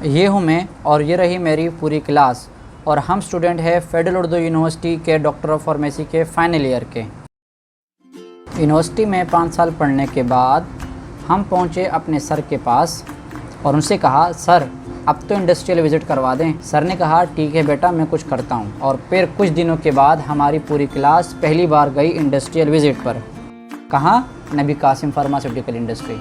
ये हूँ मैं और ये रही मेरी पूरी क्लास और हम स्टूडेंट हैं फेडरल उर्दू यूनिवर्सिटी के डॉक्टर ऑफ फार्मेसी के फाइनल ईयर के। यूनिवर्सिटी में 5 साल पढ़ने के बाद हम पहुँचे अपने सर के पास और उनसे कहा, सर अब तो इंडस्ट्रियल विज़िट करवा दें। सर ने कहा, ठीक है बेटा, मैं कुछ करता हूँ। और फिर कुछ दिनों के बाद हमारी पूरी क्लास पहली बार गई इंडस्ट्रियल विज़िट पर। कहाँ? नबी कासिम फार्मास्यूटिकल इंडस्ट्री।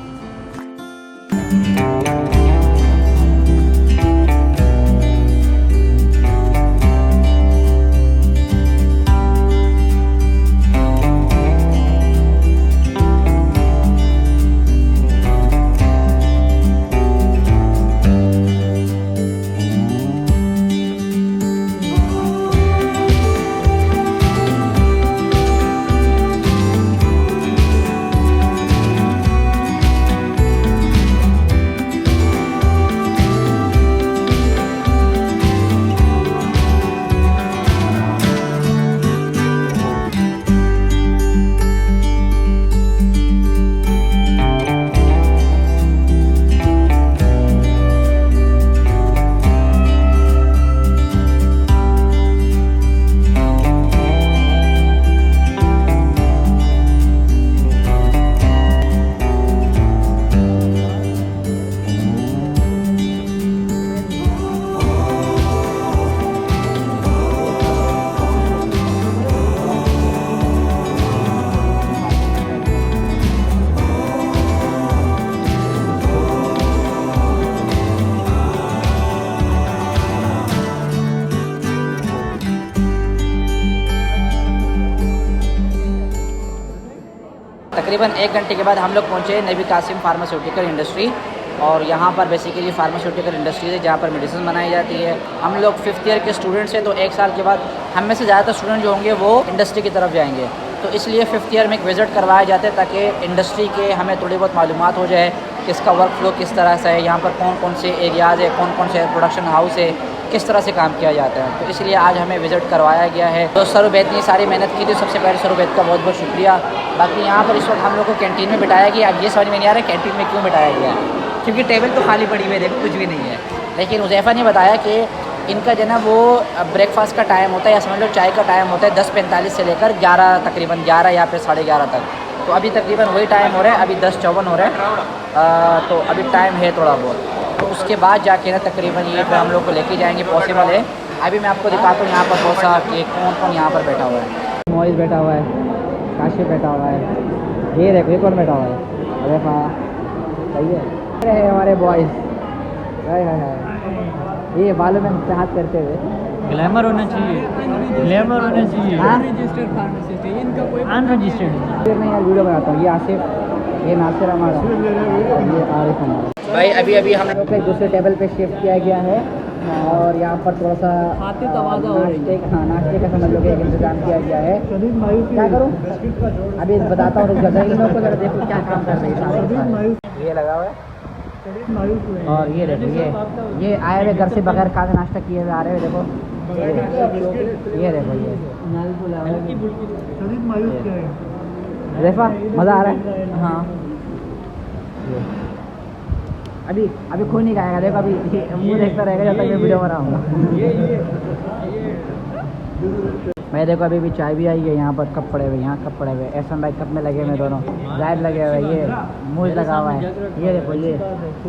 तकरीबन 1 घंटे के बाद हम लोग पहुँचे नबी कासिम फार्मास्यूटिकल इंडस्ट्री। और यहाँ पर बेसिकली फार्मास्यूटिकल इंडस्ट्री है जहाँ पर मेडिसिन बनाई जाती है। हम लोग 5th ईयर के स्टूडेंट्स हैं, तो 1 साल के बाद हम में से ज़्यादातर स्टूडेंट जो होंगे वो इंडस्ट्री की तरफ जाएंगे। तो इसलिए 5th ईयर में एक विज़िट करवाए जाते हैं ताकि इंडस्ट्री के हमें थोड़ी बहुत मालूमात हो जाए कि इसका वर्क फ्लो किस तरह से है, यहाँ पर कौन कौन से एरियाज़ है, कौन कौन से प्रोडक्शन हाउस है, किस तरह से काम किया जाता है। तो इसलिए आज हमें विज़िट करवाया गया है। तो सर उबैद ने सारी मेहनत की थी, सबसे पहले सर उबैद का बहुत बहुत शुक्रिया। बाकी यहाँ पर इस वक्त हम लोग को कैंटीन में बिठाया गया। अब ये समझ में नहीं आ रहा कैंटीन में क्यों बिठाया गया है, क्योंकि टेबल तो खाली पड़ी हुई है, देखो कुछ भी नहीं है। लेकिन हुज़ैफ़ा ने बताया कि इनका जो ना वो ब्रेकफास्ट का टाइम होता है या समझ लो चाय का टाइम होता है 10:45 से लेकर 11 तकरीबन 11 या फिर 11:30 तक। तो अभी तकरीबन वही टाइम हो रहा है, अभी 10:54 हो रहा है। तो अभी टाइम है थोड़ा बहुत, तो उसके बाद जाके ना तकरीबन ये फिर हम लोग को लेके जाएंगे, पॉसिबल है। अभी मैं आपको दिखाता हूँ यहाँ पर बहुत सा कि कौन कौन यहाँ पर बैठा हुआ है। मोइज़ बैठा हुआ है, काशिफ बैठा हुआ है, ये देखो ये कौन बैठा हुआ है, अरे हाँ सही है हमारे बॉयज़। ये बालों में हाथ करते हुए ग्लैमर होना चाहिए, ग्लैमर होना चाहिए। अनरजिस्टर्ड फार्मासिस्ट है, इनका कोई अनरजिस्टर्ड। फिर मैं यार वीडियो बनाता हूँ। ये आसिफ, ये नासिर हमारा, ये आरिफ हमारा। भाई अभी हम लोग को एक दूसरे टेबल पे शिफ्ट किया गया है और यहाँ पर थोड़ा सा खाते तवाज़ा हो रही है। नाश्ते का समझ लो कि एक इंतजाम किया गया है। क्या करूँ अभी बताता हूँ, इन लोगों को जरा देखो क्या काम कर रहे हैं। ये लगा हुआ है और ये देखो ये आए हुए घर से बगैर खाने नाश्ता किए हुए आ रहे हो। देखो ये देखो ये रेफा मज़ा आ रहा है। हाँ अभी खून नहीं खाएगा, देखो अभी मुँह देखता रहेगा जब तक मैं वीडियो बना रहा हूँ। मैं देखो अभी चाय भी आई है, यहाँ पर कप पड़े हुए, यहाँ कप पड़े हुए, एहसन भाई कप में लगे हुए दोनों, जायद लगे हुए, ये मूज लगा हुआ है, ये देखो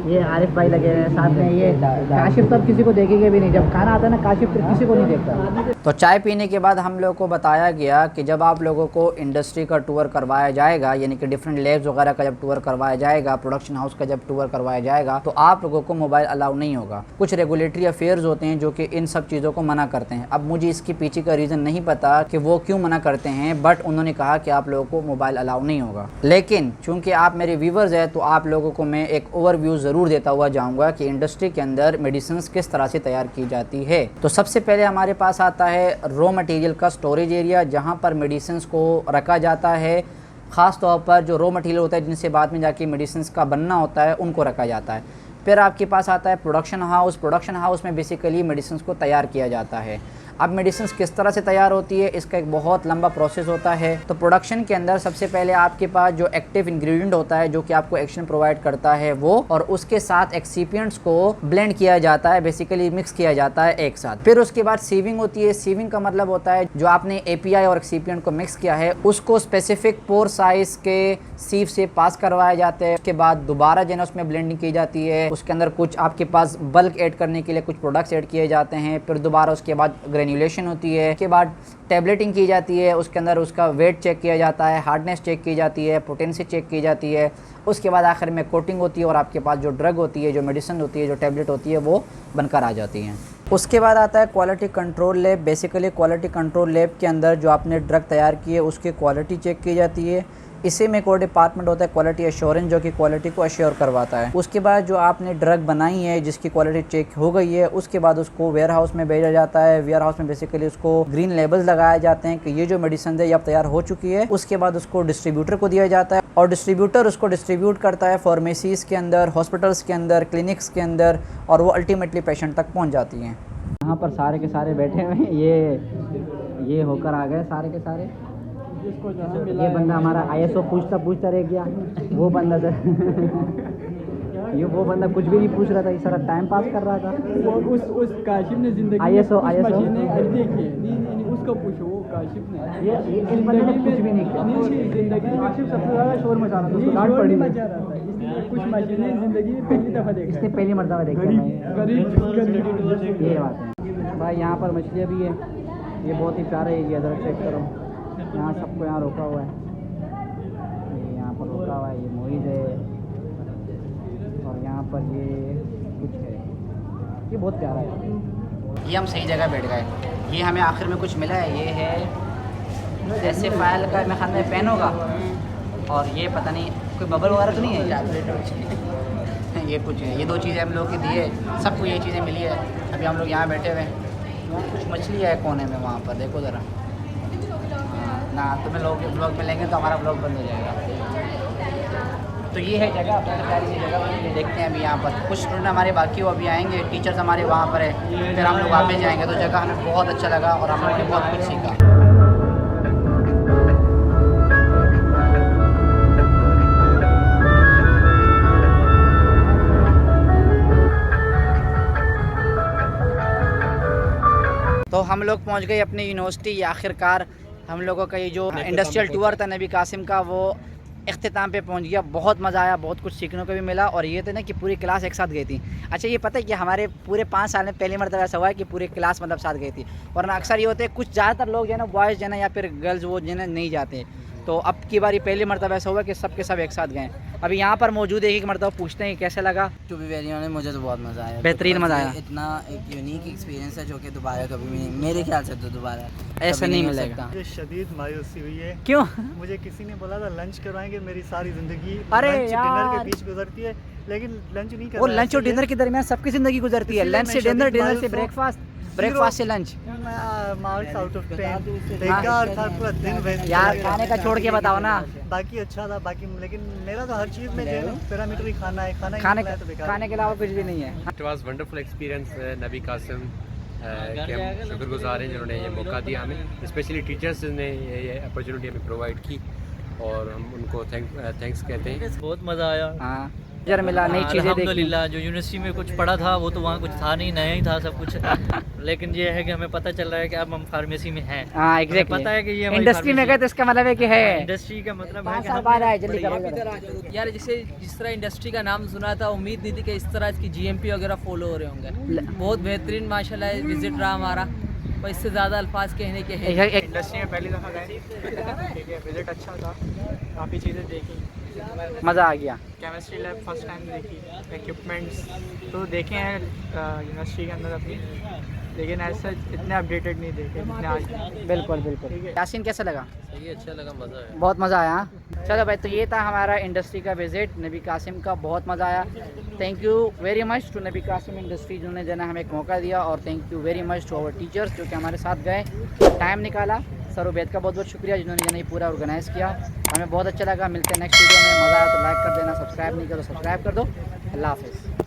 ये आरिफ भाई लगे हुए हैं साथ में। ये काशिफ तो किसी को देखेंगे भी नहीं, जब खाना आता है ना काशिफ फिर किसी को नहीं देखता। तो चाय पीने के बाद हम लोग को बताया गया कि जब आप लोगों को इंडस्ट्री का टूर करवाया जाएगा, यानी कि डिफरेंट लैब्स वगैरह का जब टूर करवाया जाएगा, प्रोडक्शन हाउस का जब टूर करवाया जाएगा, तो आप लोगों को मोबाइल अलाउ नहीं होगा। कुछ रेगुलेटरी अफेयर्स होते हैं जो कि इन सब चीज़ों को मना करते हैं। अब मुझे इसके पीछे का रीज़न नहीं पता कि वो क्यों मना करते हैं, बट उन्होंने कहा कि आप लोगों को मोबाइल अलाउ नहीं होगा। लेकिन चूंकि आप मेरे व्यूवर्स हैं तो आप लोगों को मैं एक ओवरव्यू ज़रूर देता हुआ जाऊंगा कि इंडस्ट्री के अंदर मेडिसिन किस तरह से तैयार की जाती है। तो सबसे पहले हमारे पास आता है रॉ मटेरियल का स्टोरेज एरिया, जहाँ पर मेडिसिन को रखा जाता है। ख़ास तौर पर जो रॉ मटेरियल होता है जिनसे बाद में जाके मेडिसिन का बनना होता है उनको रखा जाता है। फिर आपके पास आता है प्रोडक्शन हाउस। प्रोडक्शन हाउस में बेसिकली मेडिसिन को तैयार किया जाता है। अब मेडिसिन किस तरह से तैयार होती है, इसका एक बहुत लंबा प्रोसेस होता है। तो प्रोडक्शन के अंदर सबसे पहले आपके पास जो एक्टिव इंग्रेडिएंट होता है जो कि आपको एक्शन प्रोवाइड करता है वो, और उसके साथ एक्सिपिएंट्स को ब्लेंड किया जाता है, बेसिकली मिक्स किया जाता है एक साथ। फिर उसके बाद सीविंग होती है। सीविंग का मतलब होता है जो आपने एपीआई और एक्सिपिएंट को मिक्स किया है उसको स्पेसिफिक पोर साइज के सीव से पास करवाए जाते हैं। उसके बाद दोबारा जो है उसमें ब्लेंडिंग की जाती है, उसके अंदर कुछ आपके पास बल्क ऐड करने के लिए कुछ प्रोडक्ट्स ऐड किए जाते हैं। फिर दोबारा उसके बाद ग्रेन्युलेशन होती है, उसके बाद टैबलेटिंग की जाती है, उसके अंदर उसका वेट चेक किया जाता है, हार्डनेस चेक की जाती है, पोटेंसी चेक की जाती है। उसके बाद आखिर में कोटिंग होती है और आपके पास जो ड्रग होती है, जो मेडिसिन होती है, जो टैबलेट होती है वो बनकर आ जाती हैं। उसके बाद आता है quality control lab. Basically quality control lab के अंदर जो आपने ड्रग तैयार की है उसकी क्वालिटी चेक की जाती है। इसी में एक और डिपार्टमेंट होता है क्वालिटी एश्योरेंस, जो कि क्वालिटी को एश्योर करवाता है। उसके बाद जो आपने ड्रग बनाई है जिसकी क्वालिटी चेक हो गई है उसके बाद उसको वेयर हाउस में भेजा जाता है। वेयर हाउस में बेसिकली उसको ग्रीन लेबल्स लगाए जाते हैं कि ये जो मेडिसिन है ये अब तैयार हो चुकी है। उसके बाद उसको डिस्ट्रीब्यूटर को दिया जाता है और डिस्ट्रीब्यूटर उसको डिस्ट्रीब्यूट करता है फार्मेसीज़ के अंदर, हॉस्पिटल्स के अंदर, क्लिनिक्स के अंदर, और वो अल्टीमेटली पेशेंट तक पहुँच जाती हैं। यहाँ पर सारे के सारे बैठे हुए हैं, ये होकर आ गए सारे के सारे। ये बंदा हमारा आईएसओ पूछता रह गया, वो बंदा ये वो बंदा कुछ भी नहीं पूछ रहा था, ये सारा टाइम पास कर रहा था। उस काशिफ ने जिंदगी आईएसओ नहीं उसको पूछो, वो काशिफ ने ये इस बंदे ने कुछ भी नहीं किया। जिंदगी में सबसे ज़्यादा शोर मचा रहा था, उसको डांट पड़ी मचा रहा था। इसलिए कुछ मशीनें जिंदगी में पहली दफ़ा देखा, इसने पहली मरतबा देखा। ये बात है भाई। यहाँ पर मछलियाँ भी है, ये बहुत ही प्यारा एरिया, ज़रा चेक करो। यहाँ सबको यहाँ रोका हुआ है, ये यहाँ पर रोका हुआ है, ये मोहित है और यहाँ पर ये कुछ है, ये बहुत प्यारा है। ये हम सही जगह बैठ गए। ये हमें आखिर में कुछ मिला है, ये है ऐसे फाइल का मैं ख्याल में पेन होगा, और ये पता नहीं कोई बबल वगैरह तो नहीं है। ये कुछ है, ये दो चीज़ें हम लोग की दी है, सबको ये चीज़ें मिली है। अभी हम लोग यहाँ बैठे हुए हैं, कुछ मछली है कोने में वहाँ पर, देखो ज़रा ना, तुम्हें लोग ब्लॉग में लेंगे तो हमारा ब्लॉग बंद हो जाएगा। तो ये है जगह, बहुत प्यारी सी जगह। देखते हैं अभी यहाँ पर कुछ स्टूडेंट हमारे बाकी वो अभी आएंगे, टीचर्स हमारे वहाँ पर है, फिर हम लोग वापस जाएंगे। तो जगह हमें बहुत अच्छा लगा और हम लोग ने बहुत कुछ सीखा। तो हम लोग पहुँच गए अपनी यूनिवर्सिटी। आखिरकार हम लोगों का ये जो इंडस्ट्रियल टूर था नबी कासिम का वो इख्तिताम पे पहुंच गया। बहुत मज़ा आया, बहुत कुछ सीखने को भी मिला। और ये तो ना कि पूरी क्लास एक साथ गई थी। अच्छा ये पता है कि हमारे पूरे 5 साल में पहली मरतबा ऐसा हुआ है कि पूरी क्लास मतलब साथ गई थी, वरना अक्सर ये होते हैं कुछ ज़्यादातर लोग जो है ना बॉयज़ जो है ना या फिर गर्ल्स वो जो है ना नहीं जाते। तो अब की बार ये पहली मरतबा ऐसा हुआ कि सब के सब एक साथ गए। अभी यहाँ पर मौजूद है, एक मरतबा पूछते हैं कैसे लगा। टू बी वेरी ऑनेस्ट मुझे तो बहुत मज़ा आया, बेहतरीन मज़ा आया। इतना एक यूनिक एक्सपीरियंस है जो कि दोबारा कभी भी नहीं, मेरे ख्याल से तो दोबारा ऐसा नहीं मिलेगा। मुझे शदीद मायूसी हुई है। क्यों? मुझे किसी ने बोला था लंच करवाएंगे, मेरी सारी जिंदगी अरे लंच डिनर यार। के बीच गुजरती है, लेकिन लंच नहीं वो करवाया। लंच और डिनर के दरमियान सबकी ज़िंदगी गुजरती है। इसीलिए लंच से मैं डिनर, शदीद डिनर से मायूस हूँ। ब्रेकफास्ट, ब्रेकफास्ट से लंच। मार्क्स आउट ऑफ 10 बेकार था, पूरा दिन वेस्ट यार खाने का छोड़ के बताओ ना। बाकी अच्छा था, बाकी लेकिन मेरा तो हर चीज़ में जो है ना पैरामीटर ही खाना है, खाना ही खाने निकला है तो बेकार। खाने के अलावा कुछ भी नहीं है। इट वाज वंडरफुल एक्सपीरियंस नबी कासिम के हम शुक्रगुजार हैं जिन्होंने ये मौका दिया हमें, स्पेशली टीचर्स ने ये अपॉर्चुनिटी हमें प्रोवाइड की और हम उनको थैंक्स कहते हैं। बहुत मज़ा आया। हाँ जर मिला, नई चीज़ें देखी। अल्हम्दुलिल्लाह जो यूनिवर्सिटी में कुछ पढ़ा था वो तो वहाँ कुछ था नहीं, नया ही था सब कुछ। लेकिन ये है कि हमें पता चल रहा है कि अब हम फार्मेसी में हैं। हाँ एग्जैक्टली, पता है कि ये इंडस्ट्री में गए तो इसका मतलब है कि है इंडस्ट्री का मतलब है 5 कि साल हम बाद आए। जल्दी करो। यार जैसे जिस तरह इंडस्ट्री का नाम सुना था, उम्मीद नहीं थी कि इस तरह इसकी जीएमपी वगैरह फॉलो हो रहे होंगे। बहुत बेहतरीन माशाल्लाह विजिट रहा हमारा, और इससे ज़्यादा अल्फाज कहने के हैं। इंडस्ट्री में पहली दफ़ा गए, ठीक है, विजिट अच्छा था, काफ़ी चीज़ें देखी, मज़ा आ गया। केमिस्ट्री लैब फर्स्ट टाइम देखी, इक्विपमेंट्स तो देखे हैं यूनिवर्सिटी के अंदर अपनी, लेकिन ऐसा इतने अपडेटेड नहीं देखे जितने आज। बिल्कुल बिल्कुल। यासीन कैसा लगा? सही अच्छा लगा, मज़ा आया। बहुत मज़ा आया। चलो भाई, तो ये था हमारा इंडस्ट्री का विजिट नबी कासिम का, बहुत मज़ा आया। Thank you very much to Nabi Kasim industry जिन्होंने जो है हमें एक मौका दिया, और thank you very much to our teachers जो कि हमारे साथ गए, टाइम निकाला। सर उबैद का बहुत बहुत शुक्रिया जिन्होंने ये पूरा ऑर्गेनाइज़ किया, हमें बहुत अच्छा लगा। मिलते हैं नेक्स्ट वीडियो में। मज़ा आया तो लाइक कर देना, सब्सक्राइब नहीं करो सब्सक्राइब कर दो। अल्लाह हाफ़िज़।